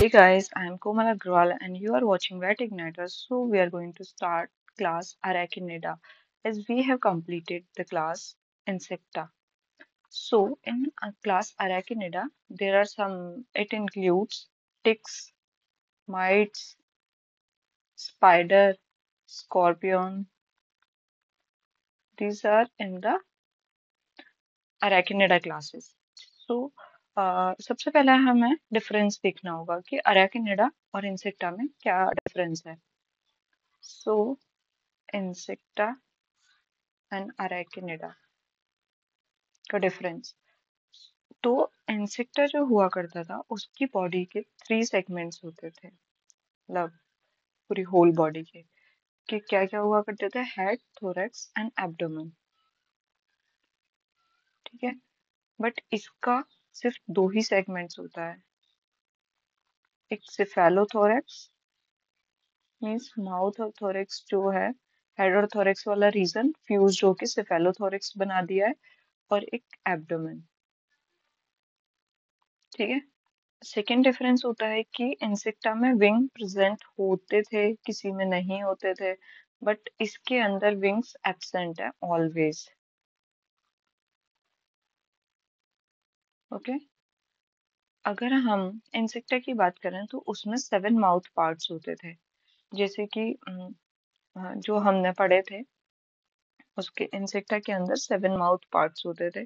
Hey guys, I am Komal Agrawal and you are watching Vet Igniter. So we are going to start class Arachnida as we have completed the class Insecta. So in class Arachnida, there are it includes ticks, mites, spider, scorpion. These are in the Arachnida classes. So सबसे पहले हमें difference देखना होगा कि Arachnida और Insecta में क्या difference है. So Insecta एंड अरेकिनिडा का डिफरेंस. तो इंसेक्टा जो हुआ करता था उसकी बॉडी के 3 सेगमेंट्स होते थे, मतलब पूरी होल बॉडी के कि क्या क्या हुआ करते थे, हेड, थोरैक्स एंड एब्डोमेन. ठीक है, बट इसका सिर्फ 2 ही सेगमेंट्स होता है. एक सिफेलोथोरैक्स मीन्स माउथ और थोरैक्स जो है, हेड और थोरैक्स वाला रीजन फ्यूज होके सिफेलोथोरैक्स बना दिया है, और एक एब्डोमेन. ठीक है. सेकेंड डिफरेंस होता है कि इंसेक्टा में विंग प्रेजेंट होते थे, किसी में नहीं होते थे, बट इसके अंदर विंग्स एब्सेंट है ऑलवेज. ओके. अगर हम इंसेक्टा की बात करें तो उसमें 7 माउथ पार्ट्स होते थे, जैसे कि जो हमने पढ़े थे उसके इंसेक्टा के अंदर 7 माउथ पार्ट्स होते थे.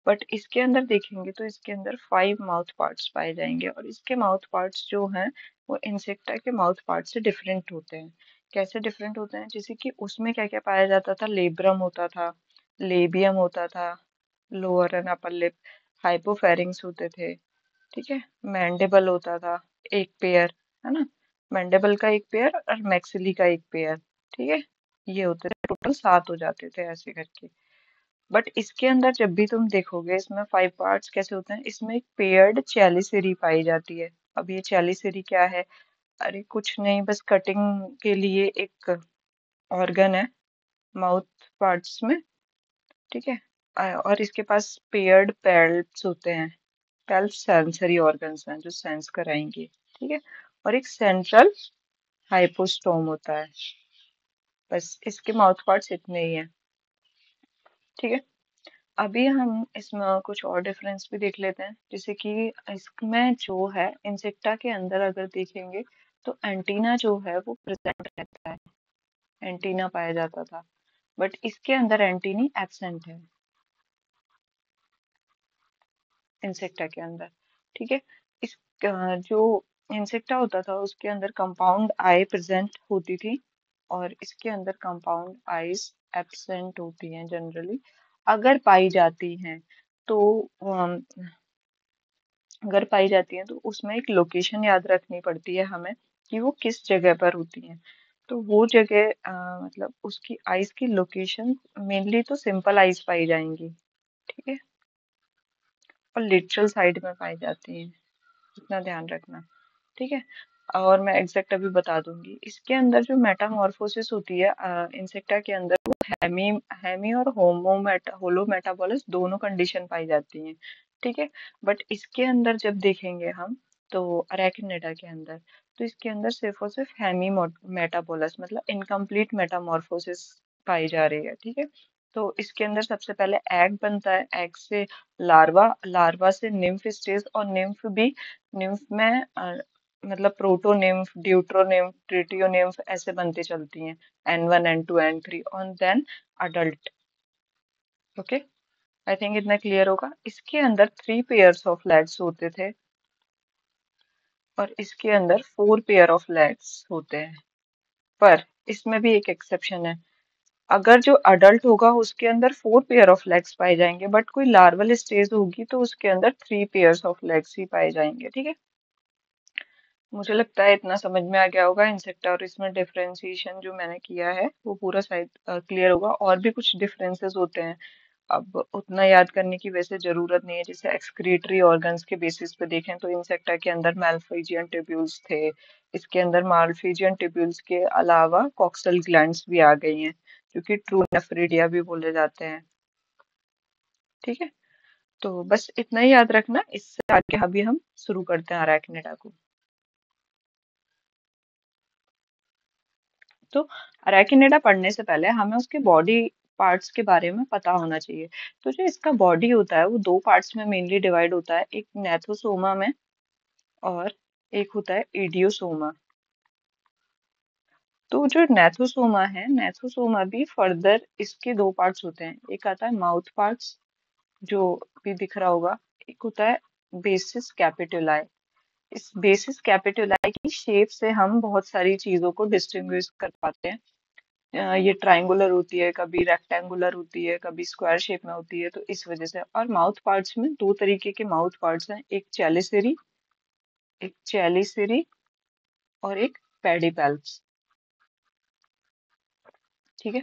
बट इसके अंदर देखेंगे तो इसके अंदर 5 माउथ पार्ट्स पाए जाएंगे, और इसके माउथ पार्ट्स जो हैं वो इंसेक्टा के माउथ पार्ट से डिफरेंट होते हैं. कैसे डिफरेंट होते हैं, जैसे कि उसमें क्या क्या पाया जाता था, लेब्रम होता था, लेबियम होता था, lower and upper lip, hypopharynx होते थे. ठीक है. मैंडिबल होता था, एक पेयर, है ना. मैंडिबल का एक पेयर और मैक्सिली का एक पेयर. ठीक है. ये होते थे, टोटल 7 हो जाते थे ऐसे करके. बट इसके अंदर जब भी तुम देखोगे इसमें 5 पार्ट्स कैसे होते हैं, इसमें एक पेयर्ड चैलिसेरी पाई जाती है. अब ये चैलिसेरी क्या है, अरे कुछ नहीं, बस कटिंग के लिए एक ऑर्गन है माउथ पार्ट्स में. ठीक है. और इसके पास पेयर्ड पैल्प्स होते हैं. पैल्प सेंसरी ऑर्गन्स हैं जो सेंस कराएंगे. ठीक है. और एक सेंट्रल हाइपोस्टोम होता है. बस इसके माउथ पार्ट्स इतने ही हैं. ठीक है. अभी हम इसमें कुछ और डिफरेंस भी देख लेते हैं, जैसे कि इसमें जो है इंसेक्टा के अंदर अगर देखेंगे तो एंटीना जो है वो प्रेजेंट रहता है, एंटीना पाया जाता था, बट इसके अंदर एंटीनी एब्सेंट है इंसेक्टा के अंदर. ठीक है. इस जो इंसेक्टा होता था उसके अंदर कंपाउंड आई प्रेजेंट होती थी, और इसके अंदर कंपाउंड आईज एब्सेंट होती हैं जनरली. अगर पाई जाती हैं तो अगर पाई जाती हैं तो उसमें एक लोकेशन याद रखनी पड़ती है हमें कि वो किस जगह पर होती हैं. तो वो जगह मतलब उसकी आइज की लोकेशन मेनली तो सिंपल आइज पाई जाएंगी. ठीक है. और लिटरल साइड में पाई जाती हैं, इतना ध्यान रखना. ठीक है. और मैं एग्जैक्ट अभी बता दूंगी. इसके अंदर जो मेटामॉर्फोसिस होती है इंसेक्टा के अंदर, वो हेमी हेमी और होलो मेटाबॉलिस दोनों कंडीशन पाई जाती हैं. ठीक है. बट इसके अंदर जब देखेंगे हम, तो अरेकिनिडा के अंदर, तो इसके अंदर सिर्फ और सिर्फ हेमी मेटाबॉलिस मतलब इनकम्प्लीट मेटामॉर्फोसिस पाई जा रही है. ठीक है. तो इसके अंदर सबसे पहले एग बनता है, एग से लार्वा, लार्वा से निम्फ स्टेज, और निम्फ भी, निम्फ में मतलब प्रोटोनिम्फ, ड्यूट्रोनिम्फ, ट्रिटियोनिम्फ ऐसे बनती चलती हैं, N1 N2 N3 और then adult. Okay. I think इतना क्लियर होगा. इसके अंदर 3 पेयर्स ऑफ लेग्स होते थे, और इसके अंदर 4 पेयर ऑफ लेग्स होते हैं. पर इसमें भी एक एक्सेप्शन है. अगर जो अडल्ट होगा उसके अंदर 4 पेयर ऑफ लेग्स पाए जाएंगे, बट कोई लार्वल स्टेज होगी तो उसके अंदर 3 पेयर्स ऑफ लेग्स ही पाए जाएंगे. ठीक है. मुझे लगता है इतना समझ में आ गया होगा इंसेक्ट और इसमें डिफरेंशिएशन जो मैंने किया है वो पूरा शायद क्लियर होगा. और भी कुछ डिफरेंसेस होते हैं, अब उतना याद करने की वैसे जरूरत नहीं है. जैसे एक्सक्रीटरी ऑर्गन्स के बेसिस पे देखें तो इंसेक्टा के अंदर मैल्फिजियन ट्यूब्यूल्स थे. इसके अंदर माल्फिजियन ट्यूब्यूल्स के अलावा कॉक्सल ग्लैंड्स भी आ गई हैं, जो कि ट्रू नेफ्रिडिया भी बोले जाते हैं. ठीक है. तो बस इतना ही याद रखना. इससे आगे अभी हम शुरू करते हैं अरेक्निडा को. तो अरेकिनिडा पढ़ने से पहले हमें उसके बॉडी पार्ट्स के बारे में पता होना चाहिए। तो जो इसका बॉडी होता है वो दो पार्ट्स में मेनली डिवाइड होता है, एक नेथोसोमा में और एक होता है इडियोसोमा। तो जो नेथोसोमा है, नेथोसोमा भी फर्दर इसके दो पार्ट्स होते हैं, एक आता है माउथ पार्ट्स जो भी दिख रहा होगा, एक होता है बेसिस कैपिटुलाई। इस बेसिस कैपिटुलाई की शेप से हम बहुत सारी चीजों को डिस्टिंग्विश कर पाते हैं। ये ट्रायंगुलर होती है, कभी रेक्टेंगुलर होती है, कभी स्क्वायर शेप में होती है, तो इस वजह से। और माउथ पार्ट्स में दो तरीके के माउथ पार्ट्स हैं, एक चेलिसरी और एक पेडिपेल्स। ठीक है,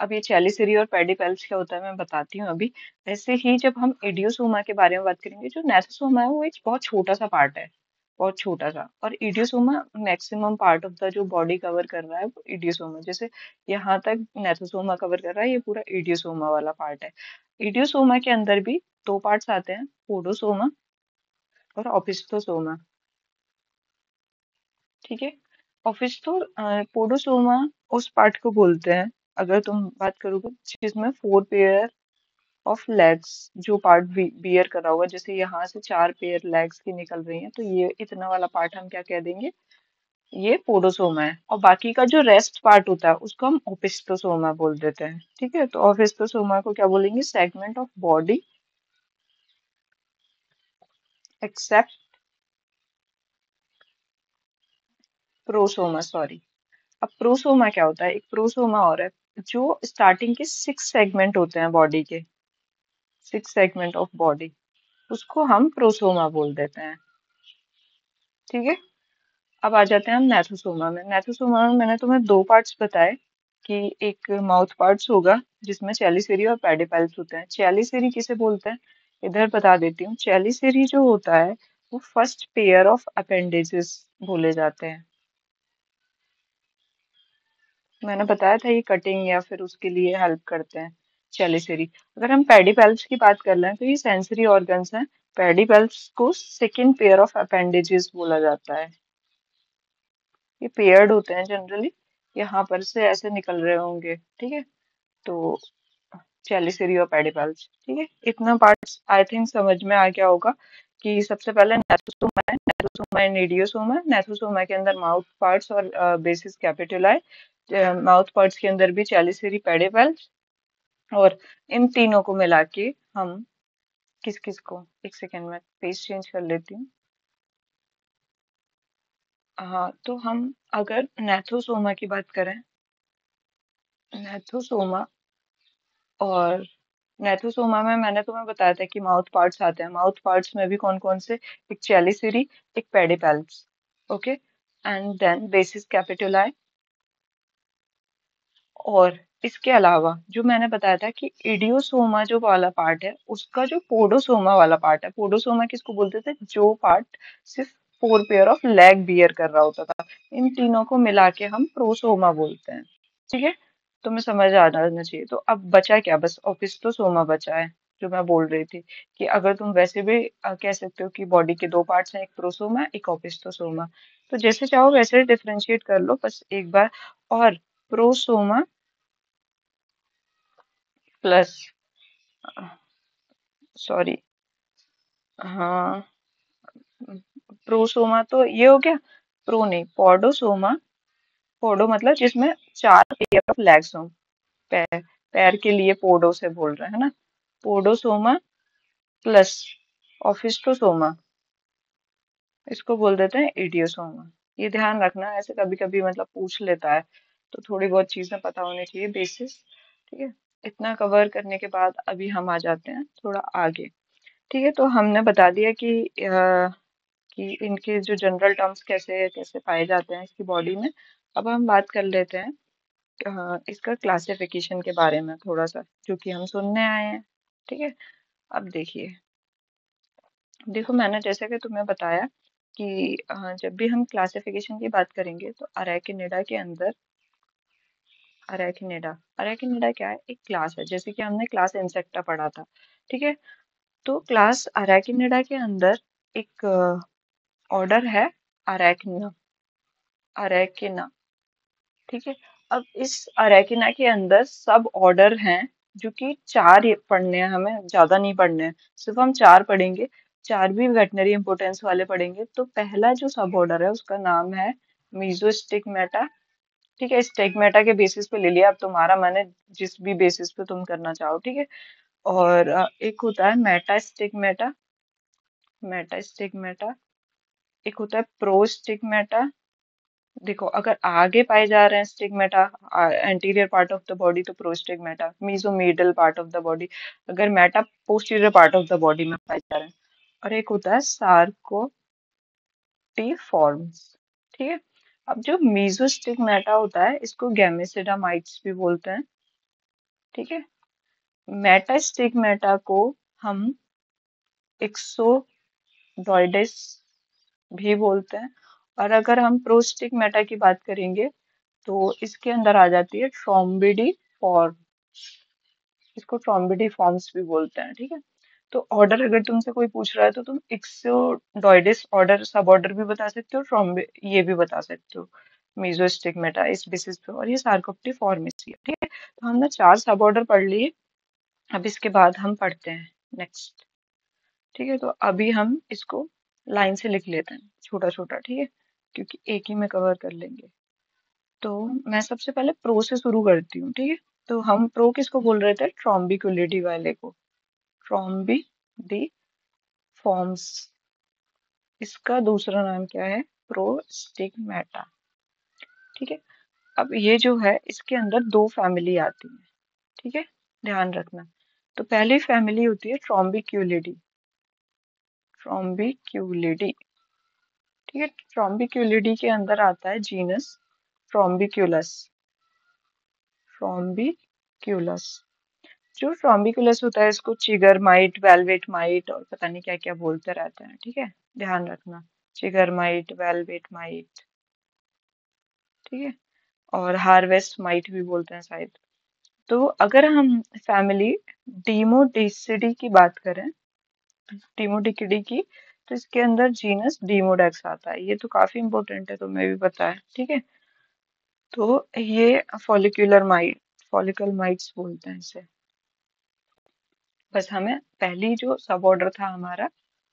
अब ये चेलिसरी और पेडिपेल्स क्या होता है मैं बताती हूँ अभी। ऐसे ही जब हम इडियोसोमा के बारे में बात करेंगे, जो नेथोसोमा है वो एक बहुत छोटा सा पार्ट है, बहुत छोटा सा। और इडियोसोमा मैक्सिमम पार्ट ऑफ द जो बॉडी कवर कर रहा है वो इडियोसोमा, जैसे यहाँ तक नेथोसोमा कवर कर रहा है, ये पूरा इडियोसोमा वाला पार्ट है। इडियोसोमा के अंदर भी दो पार्ट्स आते हैं, पोडोसोमा और ओपिस्टोसोमा। ठीक है, ओपिस्टो पोडोसोमा उस पार्ट को बोलते हैं, अगर तुम बात करोगे, जिसमें फोर पेयर ऑफ लेग्स, जो पार्ट बियर कर रहा होगा, जैसे यहाँ से चार पेयर लेग्स की निकल रही हैं, तो ये इतना वाला पार्ट हम क्या कह देंगे, ये पोडोसोमा है। और बाकी का जो रेस्ट पार्ट होता है उसको हम ओपिस्टोसोमा बोल देते हैं। ठीक है, तो ओपिस्टोसोमा को क्या बोलेंगे, segment of body except prosoma, sorry. अब प्रोसोमा क्या होता है, एक प्रोसोमा और है, जो स्टार्टिंग के सिक्स सेगमेंट होते हैं बॉडी के, सिक्स सेगमेंट ऑफ बॉडी, उसको हम प्रोसोमा बोल देते हैं। ठीक है, अब आ जाते हैं हम नेथोसोमा में। नेथोसोमा में मैंने तुम्हें दो पार्ट्स बताए, कि एक माउथ पार्ट्स होगा जिसमें चेलिसरी और पेडिपेल्स होते हैं। चेलिसरी किसे बोलते हैं, इधर बता देती हूँ। चेलिसरी जो होता है वो फर्स्ट पेयर ऑफ अपेंडेजेस बोले जाते हैं। मैंने बताया था ये कटिंग या फिर उसके लिए हेल्प करते हैं, चेलिसरी। अगर हम पेडिपेल्स की बात कर लें तो ये सेंसरी ऑर्गन्स हैं। पेडिपेल्स को सेकेंड पेयर ऑफ अपेंडेजेस बोला जाता है। ये पेयर्ड होते हैं जनरली, यहाँ पर से ऐसे निकल रहे होंगे। ठीक है, तो चेलिसरी और पेडिपेल्स। ठीक है, इतना पार्ट्स आई थिंक समझ में आ गया होगा। कि सबसे पहले नेथोसोमा है, नेथोसोमा एंड इडियोसोमा। नेथोसोमा के अंदर माउथ पार्ट्स और बेसिस कैपिटुलाई, माउथ पार्ट्स के अंदर भी चेलिसरी पेडिपेल्स। और इन तीनों को मिला के हम किस किस को, एक सेकेंड में पेज चेंज कर लेती हूँ। हाँ, तो हम अगर नेथोसोमा की बात करें, नेथोसोमा और नेथोसोमा में मैंने तुम्हें बताया था कि माउथ पार्ट्स आते हैं। माउथ पार्ट्स में भी कौन कौन से, एक चेलिसरी, एक पेडिपेल्स, ओके, एंड देन बेसिस कैपिटुलाई। और इसके अलावा जो मैंने बताया था कि इडियोसोमा जो वाला पार्ट है, उसका जो पोडोसोमा वाला पार्ट है, पोडोसोमा किसको बोलते थे, जो पार्ट सिर्फ four pair of leg bear कर रहा होता था। इन तीनों को मिला के हम प्रोसोमा बोलते हैं। ठीक है, तो मैं समझ आ जाना चाहिए। तो अब बचा क्या, बस ओपिस्टोसोमा बचा है, जो मैं बोल रही थी। कि अगर तुम वैसे भी कह सकते हो कि बॉडी के दो पार्ट्स हैं, एक प्रोसोमा एक ओपिस्टोसोमा। तो जैसे चाहो वैसे डिफरेंशिएट कर लो बस एक बार। और प्रोसोमा प्लस, सॉरी, हाँ, प्रोसोमा तो ये हो गया, प्रो नहीं, पॉडोसोमा। पॉडो मतलब जिसमें चार पेयर ऑफ लेग्स हों, पैर, पैर के लिए पोडो से बोल रहे हैं ना। पोडोसोमा प्लस ऑफिस्टोसोमा, इसको बोल देते हैं इडियोसोमा। ये ध्यान रखना, ऐसे कभी कभी मतलब पूछ लेता है, तो थोड़ी बहुत चीजें पता होनी चाहिए, बेसिस। ठीक है, इतना कवर करने के बाद अभी हम आ जाते हैं थोड़ा आगे। ठीक है, तो हमने बता दिया कि इनके जो जनरल टर्म्स कैसे कैसे पाए जाते हैं इसकी बॉडी में। अब हम बात कर लेते हैं इसका क्लासिफिकेशन के बारे में थोड़ा सा, जो कि हम सुनने आए हैं। ठीक है, अब देखिए, देखो मैंने जैसे कि तुम्हें बताया कि जब भी हम क्लासिफिकेशन की बात करेंगे तो अरेकिनिडा के अंदर, अरेकिनिडा, अरेकिनिडा क्या है, एक क्लास है, जैसे कि हमने क्लास इंसेक्टा पढ़ा था। ठीक है, तो क्लास अरेकिनिडा के अंदर एक ऑर्डर है अरेकिना, अरेकिना। ठीक है, अब इस अरेकिना के अंदर सब ऑर्डर हैं, जो कि चार ये पढ़ने हैं, हमें ज्यादा नहीं पढ़ने हैं, सिर्फ हम चार पढ़ेंगे। चार भी वेटनरी इंपोर्टेंस वाले पढ़ेंगे। तो पहला जो सब ऑर्डर है उसका नाम है मीजोस्टिग्मेटा। ठीक है, स्टिग्मेटा के बेसिस पे ले लिया, अब तुम्हारा मन है जिस भी बेसिस पे तुम करना चाहो, ठीक है। और एक होता है मेटास्टिग्मेटा। मेटास्टिग्मेटा। एक होता है प्रोस्टिग्मेटा। देखो, अगर आगे पाए जा रहे हैं stigmata, anterior part of the body, तो प्रोस्टिग्मेटा। मीजोमीडल पार्ट ऑफ द बॉडी, अगर Meta posterior part of the body में पाए जा रहे हैं। और एक होता है सार्कोपिफॉर्म्स। ठीक है। अब जो मीजोस्टिग्मेटा होता है इसको गैमेसिडामाइट्स भी बोलते हैं। ठीक है। मेटास्टिग्मेटा को हम एक्सोडॉइडिस भी बोलते हैं। और अगर हम प्रोस्टिग्मेटा की बात करेंगे तो इसके अंदर आ जाती है ट्रॉम्बिडी फॉर्म। इसको ट्रॉम्बिडी फॉर्म्स भी बोलते हैं। ठीक है। तो ऑर्डर अगर तुमसे कोई पूछ रहा है तो तुम इक्सोडॉइडिस ऑर्डर सब ऑर्डर भी बता सकते हो, ट्रॉम्बे ये भी बता सकते हो, मीजोस्टिग्मेटा इस बेसिस पे। और ये सार्कोप्टी फॉर्मेसी है। ठीक है। तो हमने चार सब ऑर्डर पढ़ लिए। अब इसके बाद हम पढ़ते हैं नेक्स्ट। ठीक है। तो अभी हम इसको लाइन से लिख लेते हैं, छोटा छोटा, ठीक है, क्योंकि एक ही में कवर कर लेंगे। तो मैं सबसे पहले प्रो से शुरू करती हूँ। ठीक है। तो हम प्रो किसको बोल रहे थे? ट्रॉम्बिक्युलिटी वाले को। ट्रॉम्बी डी फॉर्म्स। इसका दूसरा नाम क्या है? प्रोस्टिग्मेटा। ठीक है। अब ये जो है इसके अंदर दो फैमिली आती है। ठीक है, ध्यान रखना। तो पहली फैमिली होती है ट्रॉम्बिक्युलिडी। ट्रॉम्बिक्युलिडी। ठीक है। ट्रॉम्बिक्युलिडी के अंदर आता है जीनस ट्रॉम्बिक्यूलस। ट्रॉम्बिक्यूलस। जो ट्रॉम्बिक्यूलस होता है इसको चिगर माइट, वेलवेट माइट और पता नहीं क्या क्या बोलते रहते हैं। ठीक है, ध्यान रखना। चिगर माइट, वेलवेट माइट। ठीक है। और हार्वेस्ट माइट भी बोलते हैं शायद। तो अगर हम फैमिली डीमोडिसिडी की बात करें, डीमोडिकिडी की, तो इसके अंदर जीनस डीमोडेक्स आता है। ये तो काफी इंपॉर्टेंट है, तुम्हें भी पता है। ठीक है। तो ये फॉलिक्यूलर माइट, फॉलिकल माइट्स बोलते हैं इसे। बस हमें पहली जो सब ऑर्डर था हमारा,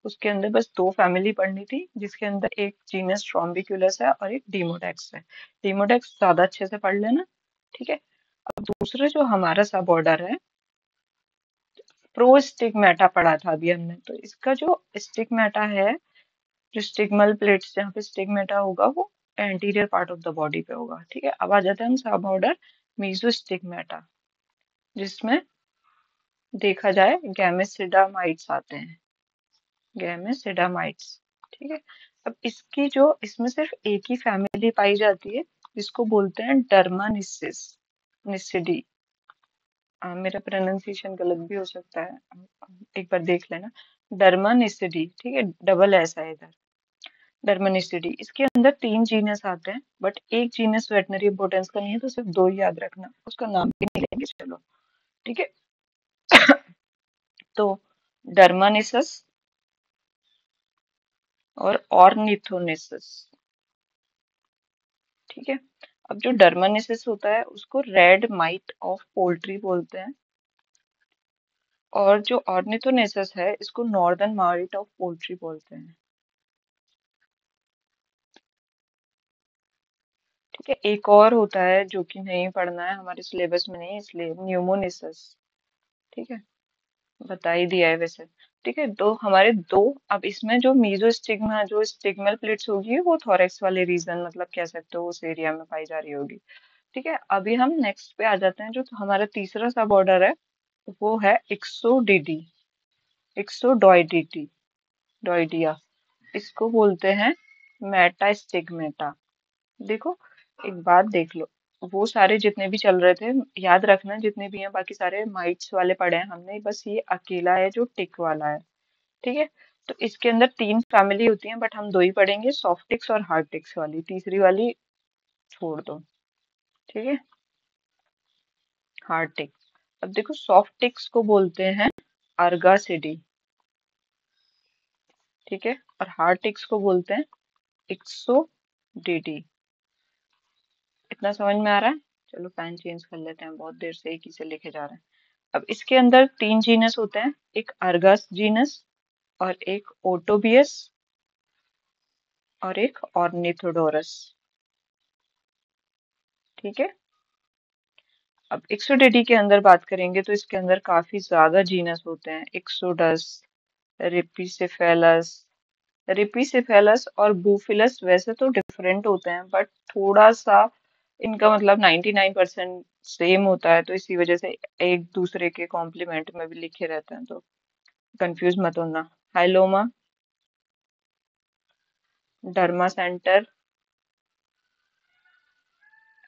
उसके अंदर बस दो फैमिली पढ़नी थी, जिसके अंदर एक जीनस ट्रॉम्बिक्यूलस है और एक डीमोडेक्स है। डीमोडेक्स ज्यादा अच्छे से पढ़ लेना। ठीक है। अब दूसरा जो हमारा सब ऑर्डर है, प्रोस्टिग्मेटा पढ़ा था अभी हमने, तो इसका जो स्टिग्मेटा है, जो स्टिग्मल प्लेट्स जहाँ पे स्टिग्मेटा होगा वो anterior part of the body पे होगा। ठीक है। अब आ जाते हैं हम सब ऑर्डर मीजोस्टिग्मेटा, जिसमें देखा जाए गैमेसिडामाइट्स आते हैं। गैमेसिडामाइट्स। ठीक है। अब इसकी जो इसमें सिर्फ एक ही फैमिली पाई जाती है, जिसको बोलते हैं डर्मानिसिस निसिडी। मेरा प्रोनाउंसिएशन गलत भी हो सकता है, एक बार देख लेना। डर्मानिसिडी। ठीक है, डबल एस है इधर। डर्मानिसिडी, इसके अंदर तीन जीनस आते हैं, बट एक जीनस वेटनरी इंपोर्टेंस का नहीं है, तो सिर्फ दो ही याद रखना, उसका नाम भी नहीं लेंगे, चलो। ठीक है। तो डर्मानिसस और ऑर्निथोनिसस। ठीक है। अब जो डर्मानिसिस होता है उसको रेड माइट ऑफ पोल्ट्री बोलते हैं। और जो ऑर्निथोनेसस है इसको नॉर्दर्न माइट ऑफ पोल्ट्री बोलते हैं। ठीक है। एक और होता है जो कि नहीं पढ़ना है, हमारे सिलेबस में नहीं है, इसलिए न्यूमोनिसस। ठीक है, बता ही दिया है वैसे। ठीक है। तो हमारे दो, अब इसमें जो मीजो स्टिग्मा, जो स्टिग्मल प्लेट्स होगी वो थोरेक्स वाले रीजन, मतलब कह सकते हो उस एरिया में पाई जा रही होगी। ठीक है। अभी हम नेक्स्ट पे आ जाते हैं। जो हमारा तीसरा सब ऑर्डर है वो है इक्सोडिडी, इक्सोडॉइडिटी, डॉइडिया। इसको बोलते हैं मेटास्टिग्मेटा। देखो, एक बात देख लो, वो सारे जितने भी चल रहे थे, याद रखना जितने भी हैं, बाकी सारे माइट्स वाले पढ़े हैं हमने, बस ये अकेला है जो टिक वाला है। ठीक है। तो इसके अंदर तीन फैमिली होती हैं, बट हम दो ही पढ़ेंगे, सॉफ्ट टिक्स और हार्ड टिक्स वाली, तीसरी वाली छोड़ दो। ठीक है। Hard ticks. अब देखो, सॉफ्ट टिक्स को बोलते हैं अर्गासिडी। ठीक है। और हार्ड टिक्स को बोलते हैं इक्सोडिडी। इतना समझ में आ रहा है? चलो पेन चेंज कर लेते हैं, बहुत देर से एक ही से लिखे जा रहे हैं। अब इसके अंदर 3 जीनस होते हैं, एक अर्गस जीनस और एक ओटोबियस और एक ऑर्निथोडोरस। ठीक है। अब इक्सोडिडी के अंदर बात करेंगे तो इसके अंदर काफी ज्यादा जीनस होते हैं, इक्सोडस, रिपिसेफेलस। रिपिसेफेलस और बूफिलस वैसे तो डिफरेंट होते हैं, बट थोड़ा सा इनका मतलब 99% सेम होता है, तो इसी वजह से एक दूसरे के कॉम्प्लीमेंट में भी लिखे रहते हैं, तो कंफ्यूज मत होना। हाइलोमा, डर्मा सेंटर,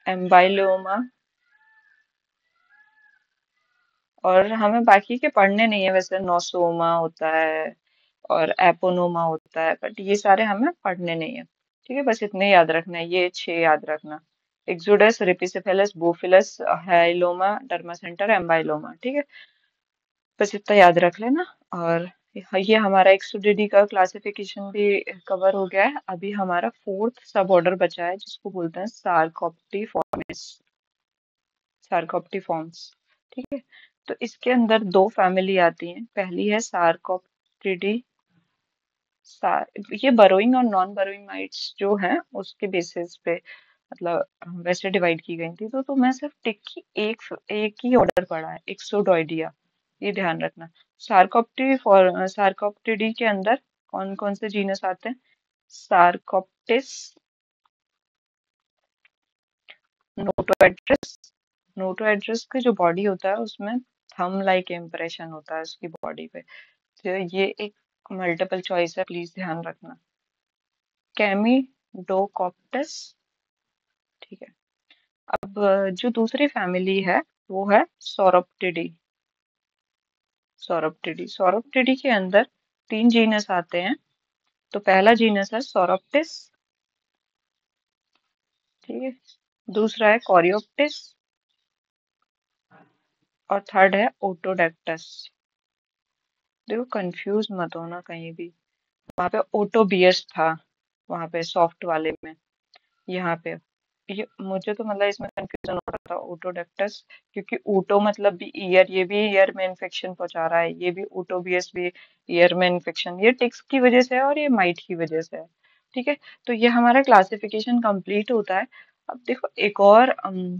एम्बाइलोमा, और हमें बाकी के पढ़ने नहीं है, वैसे नोसोमा होता है और एपोनोमा होता है, बट ये सारे हमें पढ़ने नहीं है। ठीक है, बस इतने याद रखना है, ये 6 याद रखना। एक्सोडस, रिपिसिफेलस, बोफिलस, हाइलोमा, डर्मासेंटर, एम्बाइलोमा। ठीक है, बस इतना याद रख लेना। और ये हमारा एक्सोडिडी का क्लासिफिकेशन भी कवर हो गया है। अभी हमारा फोर्थ सब ऑर्डर बचा है, जिसको बोलते हैं सार्कोप्टिफॉर्मिस, सार्कोप्टिफॉर्म्स। ठीक है, तो इसके अंदर 2 फैमिली आती हैं। पहली है सार्कोप्टिडी। ये बरोइंग और नॉन बरोइंग माइट्स जो हैं उसके बेसिस पे मतलब वैसे डिवाइड की गई थी। तो मैं सिर्फ टिक की एक ही ऑर्डर पढ़ा है, एक्सोडोइडिया, ये ध्यान रखना। सार्कोप्टिडी के अंदर कौन कौन से जीनस आते हैं? सार्कोप्टिस, नोटोएड्रस। नोटोएड्रस का जो बॉडी होता है उसमें थंब लाइक इम्प्रेशन होता है उसकी बॉडी पे। तो ये एक मल्टीपल चॉइस है, प्लीज ध्यान रखना। कैमिडोकॉप्टस। ठीक है, अब जो दूसरी फैमिली है वो है सौरोप्टिडी। सौरोप्टिडी, सौरोप्टिडी के अंदर 3 जीनस आते हैं। तो पहला जीनस है सौरोप्टिस। ठीक है, दूसरा है कोरियोप्टिस और थर्ड है ओटोडेक्टस। देखो कंफ्यूज मत होना कहीं भी, वहां पे ओटोबियस था, वहां पे सॉफ्ट वाले में, यहाँ पे ये मुझे तो मतलब इसमें कंफ्यूजन हो रहा था ओटोडक्टस, क्योंकि ओटो मतलब भी ईयर, ये भी ईयर में इन्फेक्शन पहुंचा रहा है, ये भी ओटोबियस भी ईयर में इन्फेक्शन, ये टिक्स की वजह से है और ये माइट की वजह से है। ठीक है, तो ये हमारा क्लासिफिकेशन कंप्लीट होता है। अब देखो एक और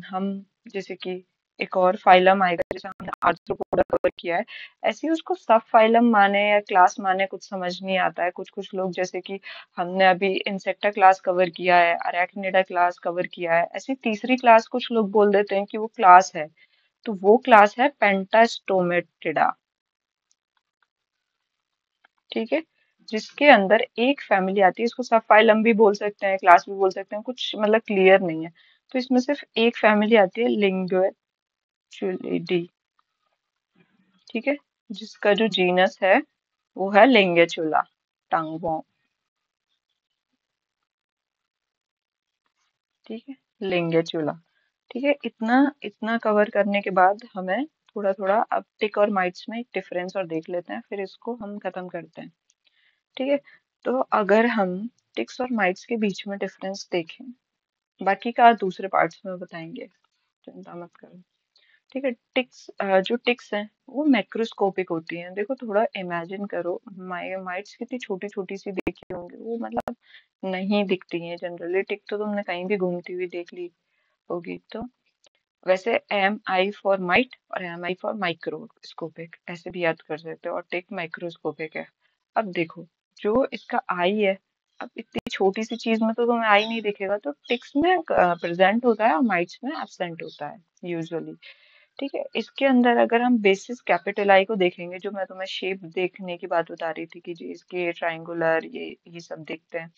हम जैसे कि एक और फाइलम आएगा, जैसे हमने आर्थ्रोपोडा कवर किया है, ऐसे ही उसको सब फाइलम माने या क्लास माने कुछ समझ नहीं आता है। कुछ कुछ लोग जैसे कि हमने अभी इंसेक्टा क्लास कवर किया है, अरेक्निडा क्लास कवर किया है, ऐसी तीसरी क्लास कुछ लोग बोल देते हैं कि वो क्लास है, तो वो क्लास है पेंटास्टोमेटिडा। ठीक है, जिसके अंदर एक फैमिली आती है, इसको सब फाइलम भी बोल सकते हैं, क्लास भी बोल सकते हैं, कुछ मतलब क्लियर नहीं है। तो इसमें सिर्फ एक फैमिली आती है, लिंगुएचुलिडी। ठीक है, जिसका जो जीनस है वो है लिंगेचुला, टंगवॉर्म। ठीक है, लिंगेचुला। ठीक है, इतना इतना कवर करने के बाद हमें थोड़ा थोड़ा अब टिक और माइट्स में एक डिफरेंस और देख लेते हैं, फिर इसको हम खत्म करते हैं। ठीक है, तो अगर हम टिक्स और माइट्स के बीच में डिफरेंस देखें, बाकी का दूसरे पार्ट्स में बताएंगे, चिंता मत करो। ठीक है, टिक्स जो टिक्स हैं वो मैक्रोस्कोपिक होती हैं। देखो थोड़ा इमेजिन करो, माइट्स कितनी छोटी छोटी सी देखी होंगी, वो मतलब नहीं दिखती हैं जनरली। टिक तो तुमने कहीं भी घूमती हुई देख ली होगी। तो वैसे MI फॉर माइट और MI फॉर माइक्रोस्कोपिक ऐसे भी याद कर सकते हो, और टिक माइक्रोस्कोपिक है। अब देखो, जो इसका आई है, अब इतनी छोटी सी चीज में तो तुम्हें आई नहीं दिखेगा, तो टिक्स में प्रेजेंट होता है और माइट्स में एब्सेंट होता है यूजुअली। ठीक है, इसके अंदर अगर हम बेसिस कैपिटल आई को देखेंगे, जो मैं तुम्हें शेप देखने की बात बता रही थी कि जी इसके ट्राइंगुलर ये सब देखते हैं,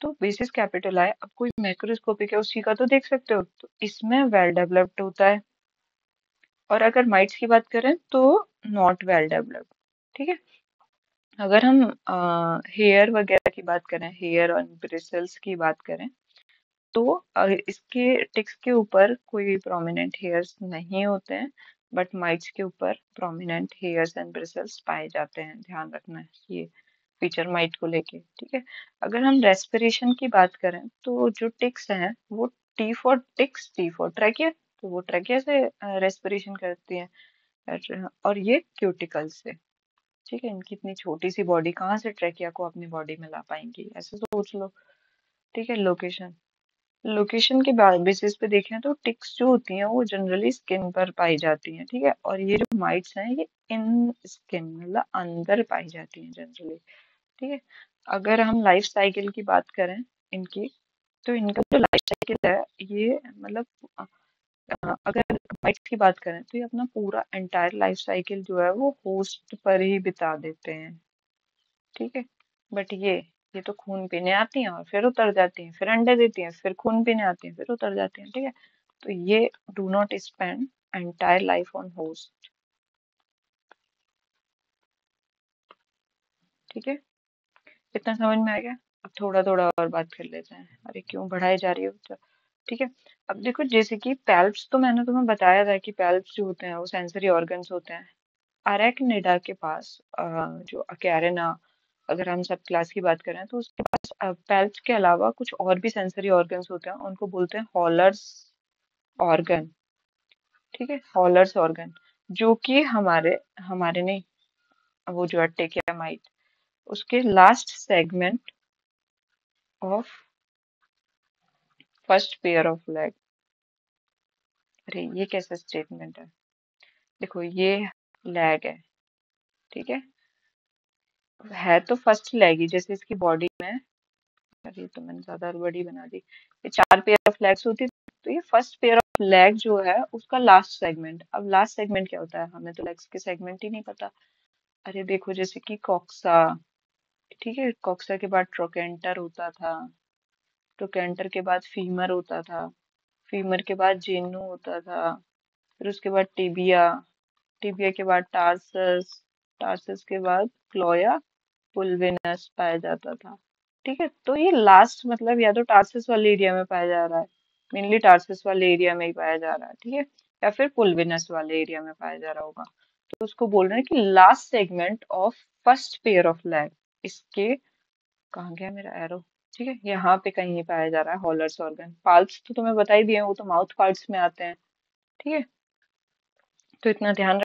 तो बेसिस कैपिटल आई, अब कोई मैक्रोस्कोपिक है उसी का तो देख सकते हो, तो इसमें वेल डेवलप्ड होता है। और अगर माइट्स की बात करें तो नॉट वेल डेवलप्ड। ठीक है, अगर हम हेयर वगैरह की बात करें, हेयर और ब्रिसल्स की बात करें, तो इसके टिक्स के ऊपर कोई प्रोमिनेंट हेयर्स नहीं होते हैं, बट माइट्स के ऊपर प्रोमिनेंट हेयर्स एंड ब्रिसल्स पाए जाते हैं। ध्यान रखना है ये फीचर माइट को लेके। ठीक है, अगर हम रेस्पिरेशन की बात करें तो जो टिक्स हैं वो T for ticks, T for trachea, तो वो ट्रैकिया से रेस्पिरेशन करती हैं। और ये क्यूटिकल से। ठीक है, इनकी इतनी छोटी सी बॉडी कहाँ से ट्रैकिया को अपनी बॉडी में ला पाएंगी, ऐसे सोच लो। ठीक है, लोकेशन। लोकेशन के बेसिस पे देखें तो टिक्स जो होती हैं वो जनरली स्किन पर पाई जाती हैं। ठीक है, और ये जो माइट्स हैं ये इन स्किन मतलब अंदर पाई जाती हैं जनरली। ठीक है, अगर हम लाइफ साइकिल की बात करें इनकी, तो इनका जो लाइफ साइकिल है ये मतलब अगर माइट्स की बात करें तो ये अपना पूरा एंटायर लाइफ साइकिल जो है वो होस्ट पर ही बिता देते हैं। ठीक है, बट ये तो खून पीने आती हैं और फिर उतर जाती हैं, फिर अंडे देती हैं, फिर खून पीने आती हैं, फिर उतर जाती हैं। ठीक है, तो ये do not spend entire life on host. ठीक है, इतना समझ में आ गया। अब थोड़ा थोड़ा और बात कर लेते हैं, अरे क्यों बढ़ाई जा रही हो तो। ठीक है, अब देखो जैसे कि पैल्प्स तो मैंने तुम्हें बताया था कि पैल्प्स जो होते हैं वो सेंसरी ऑर्गन्स होते हैं। अरेक्निडा के पास जो अकेरेना, अगर हम सब क्लास की बात करें तो उसके पास पैल्प्स के अलावा कुछ और भी सेंसरी ऑर्गन्स होते हैं, उनको बोलते हैं हॉलर्स ऑर्गन। ठीक है, हॉलर्स ऑर्गन, जो कि हमारे हमारे नहीं, वो जो है टेकियामाइट, उसके last segment of first pair of leg. अरे ये कैसा स्टेटमेंट है, देखो ये लेग है। ठीक है तो फर्स्ट लेग ही, जैसे इसकी बॉडी में, अरे तो मैंने ज्यादा बड़ी बना दी, ये 4 पेयर ऑफ लेग्स होती, तो ये फर्स्ट पेयर ऑफ लेग जो है उसका लास्ट सेगमेंट। अब लास्ट सेगमेंट क्या होता है, हमें तो लेग्स के सेगमेंट ही नहीं पता। अरे देखो जैसे कि कॉक्सा, ठीक है, कॉक्सा के बाद ट्रोकेंटर होता था, ट्रोकेंटर के बाद फीमर होता था, फीमर के बाद जेनू होता था, फिर उसके बाद टिबिया, टिबिया के बाद टार्सस, टार्सस के बाद क्लोया पुल्विनस पाया जाता था। ठीक है, तो ये लास्ट मतलब या तो टार्सस वाले एरिया में पाया जा रहा है, मेनली टार्सस वाले एरिया में ही पाया जा रहा है। ठीक है, या फिर पुल्विनस वाले एरिया में पाया जा रहा होगा। तो उसको बोल रहे हैं कि last segment of first pair of leg, इसके, कहाँ गया मेरा एरो, ठीक है, यहाँ पे कहीं पाया जा रहा है हॉलर्स ऑर्गन। पाल्प्स तो तुम्हें बता ही दिए हैं, वो तो माउथ पार्ट्स में आते हैं। ठीक है, तो इतना ध्यान